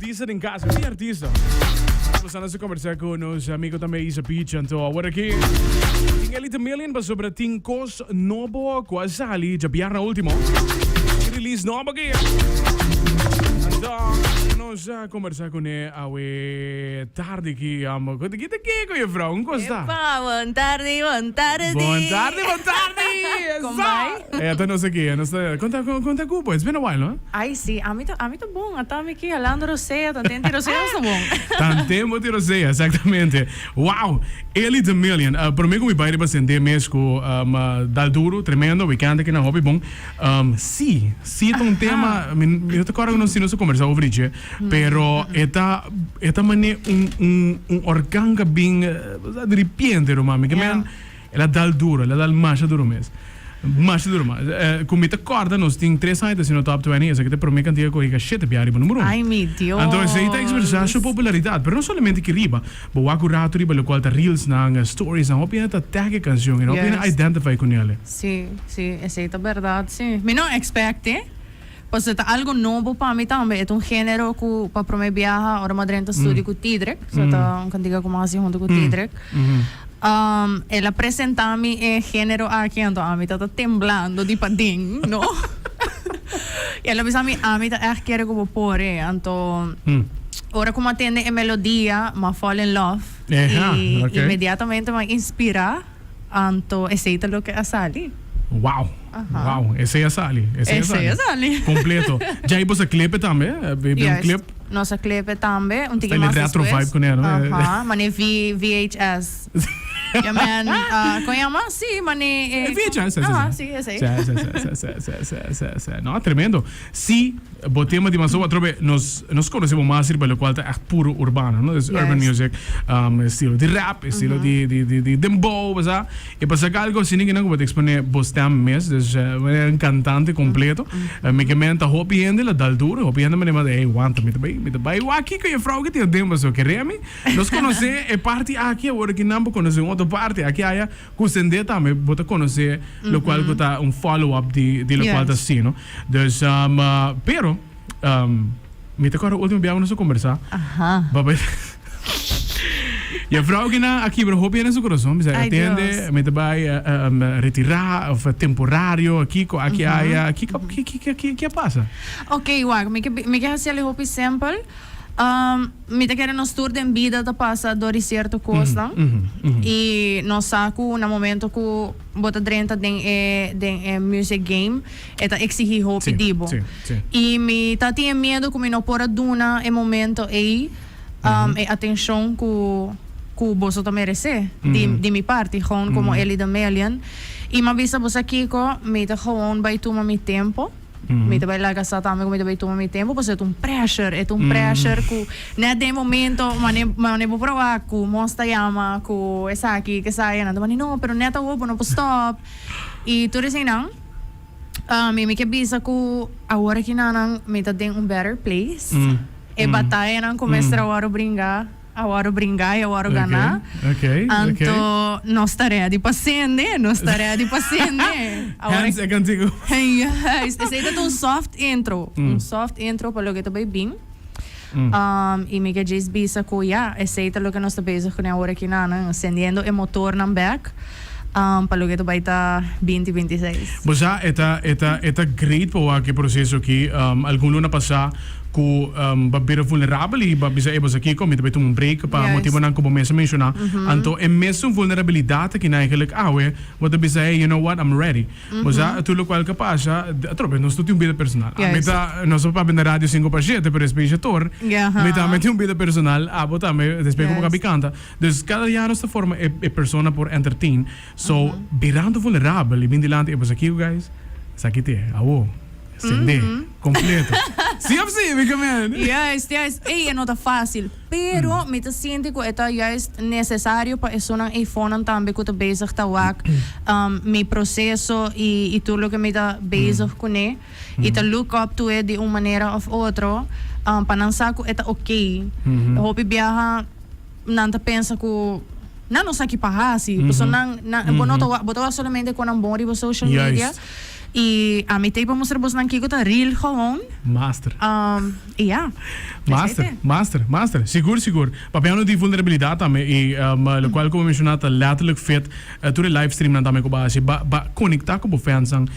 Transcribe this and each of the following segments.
artista em casa, sim artista. Vamos a conversar com o nosso amigo também Isa Peach, então agora aqui tem Elite Million para sobre tincos novo quase ali, já biarra último. Release novo aqui. Então, nós vamos conversar com ele a tarde aqui, amo. Quanto que com a vrouw, como está? Boa tarde, boa tarde. Boa tarde, boa tarde. Como vai? Então nós aqui, conta Cuba, it's been a while, não? Ai, sim, a mim tá bom. Até aqui, falando roceia, tantente roceia, está bom. Tantemo de roceia, exatamente. Wow, Elite Million. Para mim, como vai representar mesmo dal duro, tremendo, weekend aqui na hobby bom. Sim, é um tema, eu te acordo que nós tínhamos conversar sobre isso, pero esta maneira orgán que bem de repente, mami, que man, ela dal duro, ela dal mais duro mesmo. Mais duro, mas como te acorda, nós temos 3 sites no top 20, essa que te promete que coisa shit é o número 1. Ai, meu Deus. Então, isso aí está expressando a sua popularidade, mas não somente que riba, mas o acurato riba, o qual está reels, stories, não opina está tag canção, não opina identify com ele. Sim, essa é a verdade, sim. Me não expecte. Pues é algo novo para mim também. É género que para mim viaja agora madrenta estúdio com Tidrek. Tá cantiga como assim junto com Tidrek. Ela apresenta-me género aqui, então a mim tá temblando de padinho, não? E ela pensa a mim tá quer como por, então agora como atende a melodia, me fall in love e imediatamente me inspira, então aceita o que é sali. Wow. Wow, esse é a Sally. Completo. Já aí você clipe também? Um clipe? Nossa clipe também. Tem retro vibe com ela, mas é VHS. Ja, men, conhece? Sim, mas é... VHS, sim, é sei. Não, tremendo. Sim, o tema de Massoa, nós conhecemos mais pelo qual é puro urbano, não? Urban music, estilo de rap, estilo de dembow, sabe? E para sacar algo assim, que não vou te exponer bostam mesmo, é um cantante completo. Me que menta hobby ainda, la dal duro, hobby ainda me lembra, hey, aguanta, me te vai, aqui que é frau que tem tempo, so que remi. Nós conhecemos é parte aqui, agora que não conhecemos outra parte, aqui há cusende também, bota conhecer, o qual está follow-up de lo qual está assim, não? Então, pero me te acordo o último dia nós conversar. E a vrouw que aqui para hobby no seu coração, mas atende, me te vai retirar, temporário, aqui que passa? Ok, uau, me quer fazer hobby simple. Me te quer nos tour de vida da passa dori certo coisa e nós saco no momento que bota dentro de music game eta exigir hobby dibo e me tá tinha medo que me não pora duna e momento aí e atenção que você também merece de minha parte como Elite Million e me avisa você aqui que me tá gewoon vai tomar meu tempo. Me vai lá gastar também, me vai tomar meu tempo, porque é pressure que nesse momento, mas vou provar que mostra chama, que essa aqui, que sai, não, pero neta vou não stop. E tudo assim não. Me que bisa que agora que não me tá dando better place. E batalha não começa a brincar. Agora brincar e agora ganhar. Então, nós estaremos de paciente. Hands é contigo. Esse é um soft intro. Um soft intro para o que tu vai bem. E me que diz bisa que esse é o que nós estamos fazendo agora aqui, acendendo o motor na back. Para o que tu vai estar 2026. Mas já é great para o processo aqui. Algum luna passar que babira vulnerável e babisa ebos aqui como também um break para motivar não como mesmo mencionar. Então é mesmo vulnerabilidade que na eigenlijk what the bisa you know what I'm ready. Mas já tudo qual que passa, trobe nós tudo vida personal. Meta nós só para na rádio 5%, pero especiator. Meta mete vida personal, bota me despejo como capicanta. Dus cada dia nós forma é persona por entertain. So virando vulnerável e bem dilante ebos aqui guys. Sakite, Sende, completo. Sim, man. Yes. Ei, não tá fácil. Pero, me te sinto que é necessário para isso não iPhone também que eu tô bezig tá meu processo e tudo que me tá bezig com ele. E te look up to it de uma maneira ou outra. Para não saber que é ok. Eu hope viaja, não te pensa que não sei que passa. Porque não, botar solamente com um bom social media. E a mi tape mostrar bos nang kiko ta real gewoon. Master. E ja. Master. Seguro. Papiano die vulnerabilidade também e lo qual como mencionado letterlijk fit tu de livestream na também ko base ba conectar com fans ang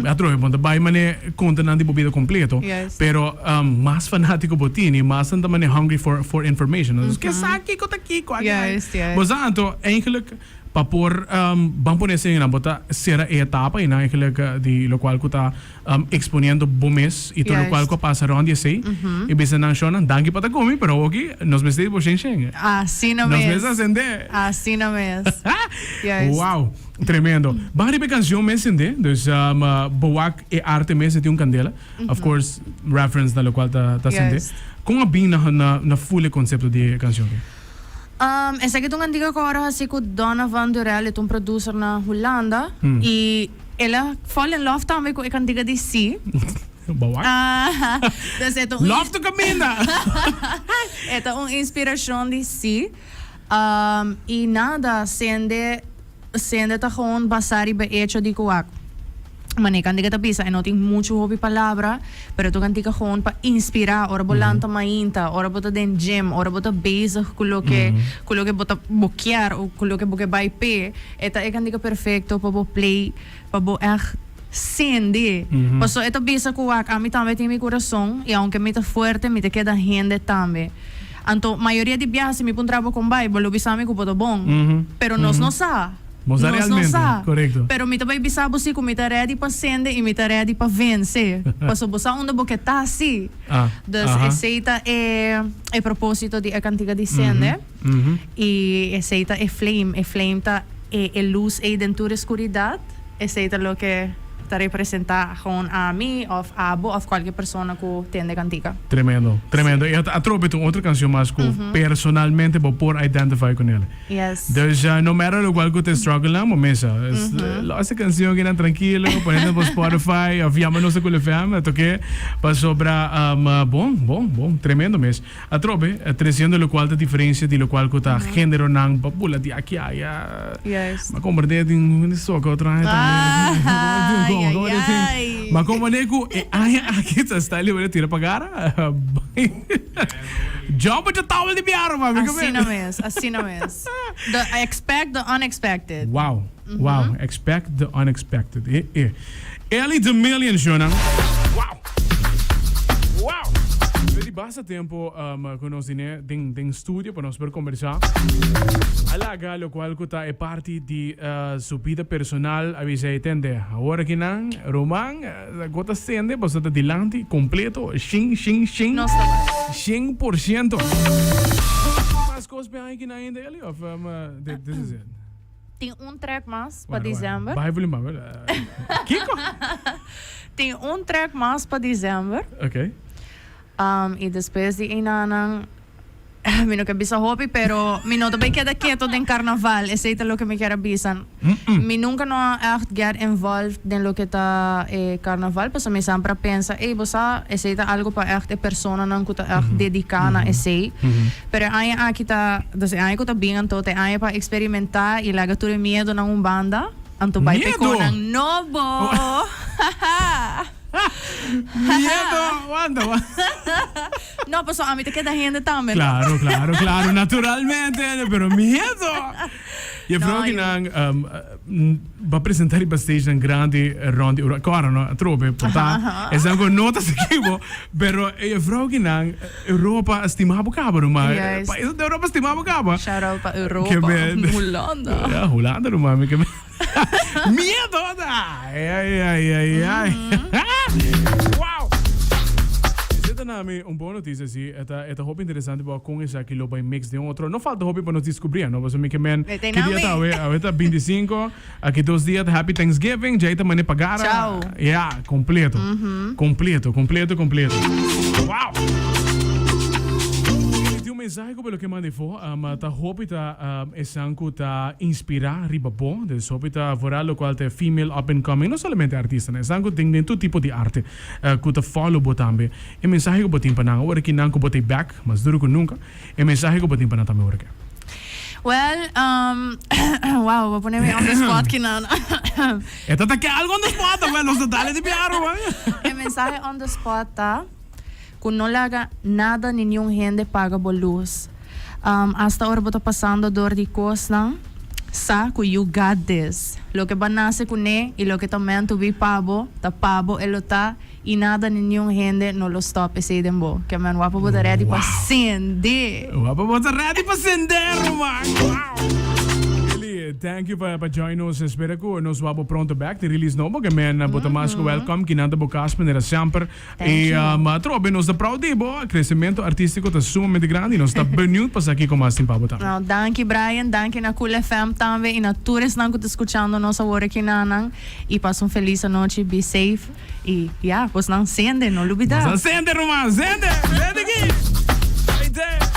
atro ponto ba mane content di bobido completo pero mas fanático botini mas anda mane hungry for information. Que saque ko ta kiko. Yes. Mas anto eigenlijk papor vamos poner assim na bota será etapa e na eigenlijk di lo qual ko ta exponiendo bomes e lo qual ko pasaron de sei e bisa nang shonan dangi pata comi pero aqui nos vestemos por shen assim não nos mesmo. vamos acender Assim não mesmo. Yes. Wow, tremendo. Bari be canção me acender, dus boak e arte me tem candela. Of course, reference na lo qual ta acender. Como bem na full conceito de canção. Essa que tu antiga agora assim com Donna Van Durel, é um producer na Holanda e ela fall in love também com a cantiga de si. Bawak? Love to camina! Esta é uma inspiração de si. E nada, sende tá gewoon basari ba hecho de kuwak. Mane kan diga tapisa, e não tem muito hobby palavra, pero tu kan diga gewoon pa inspirar, ora bolanta mainta, ora bota den gym, ora bota bezig kulo que bota bokear ou kulo que boke by pe. Eta e kan diga perfecto pa bo play, pa bo echt sende. Paso esta bisa kuwak, a mí também tem mi coração, e aunque me tá fuerte, me te queda gente também. Anto maioria de viajes me puntrabo com Bible, lo bisame ko poto bom. Pero nós não sa. Nós realmente, correto. Pero me também bisabo si ko me tá ready pa sende e me tá ready pa vencer. Paso bosa onda boqueta si. Dus aceita é propósito de a cantiga de sende. E aceita é flame tá é luz e dentro escuridade. Aceita lo que te representa gewoon a mí of a Abo of qualquer persona que tiende cantica. Tremendo. E atrope tu outra canção mais que personalmente vou por identify com ela. Yes. Dus no matter lo qual que te struggle na momento, essa canção que não tranquilo, ponendo no Spotify, of já não se com o FM, toque para sobra bom, tremendo mesmo. Atrope, trazendo lo qual a diferença de lo qual que tá gênero nang papula de aqui Yes. Ma converter din soca outra ma como nego aqui tá está ali vai tirar pagar jump the towel de biaro ma assim não mesmo. Expect the unexpected. Wow, expect the unexpected. Ellie the Million Shona. Wow. Vedi basta tempo conoscine din studio para nós per conversar. Alaga lo qual kuta é parte de sua vida personal, a você entende. Agora que não, Roman, gota sende, você tá dilante completo, 100%. 100%. Mas coisas bem aqui ainda ele of this is it. Tem track mais para dezembro. Vai volume, Kiko. Tem track mais para dezembro. Okay. E depois de inanang mi no kabisa hobby pero mi no também queda quieto den carnaval esse é lo que me quer abisan mi nunca no echt get involved den lo que tá carnaval pero me sempre pensa bosa esse é algo para echt persona não que tá echt dedicada esse pero aí aqui tá aí que tá bem então te aí para experimentar e laga tudo medo na banda anto vai pe com ang novo Miedo, ¿cuándo? No, pues a mí te queda gente también. Claro, naturalmente, pero miedo. E a vrouw va apresentar in stage een grande ronde Europa, no? Troppe, porta. E sanno notas equipo, pero e vrouw in Europa stimavo cabo, ma paese d'Europa stimavo cabo. Shout out para Europa, Holanda. Ja, Holanda, no mami, que miedo, ai. Wow. Zeta nami boa notícia assim, esta hobby interessante para com essa que lo vai mix de outro. Não falta hobby para nos descobrir, não? Você me que men que dia tá, ahorita 25, aqui 2 dias Happy Thanksgiving, já está mane pagar. Tchau. Yeah, completo. Completo. Wow. Mensaje pelo que mandei for, ta hopi ta esanku ta inspirar riba bom, de hopi ta voral lo qual te female up and coming, não somente artista, né? Esanku tem todo tipo de arte, que ta follow botambe. E mensaje que botim panang, ora que não que botei back, mas duro que nunca. E mensaje que botim panang também ora que. Well, wow, voy a ponerme on the spot que nada. Esto está que algo on the spot, güey, los detalles de piaro, güey. El mensaje on the spot está que no le haga nada, nenhum gente paga por luz. Hasta ahora vou estar passando dor de costa, saco you got this. Lo que van a hacer con él y lo que também tu vi pabo, ta pabo, ele tá e nada, nenhum gente no lo stop esse dembo. Que man, wapa botar ready para acender. Wapa botar ready para acender, man. Wow. Thank you for joining us. Espero que nos vamos pronto back. De release novo que men bota mais welcome kinanta bocaspen era sempre e trobe nos da proud bo crescimento artístico tá sumamente grande e nós tá benieuwd para aqui com mais tempo botar. Não, danke Brian, danke na Cool FM também e na todos que estão escutando nossa hora aqui na e passa feliz noite, be safe e pues não acende, não olvidar. Acende, Román, acende aqui.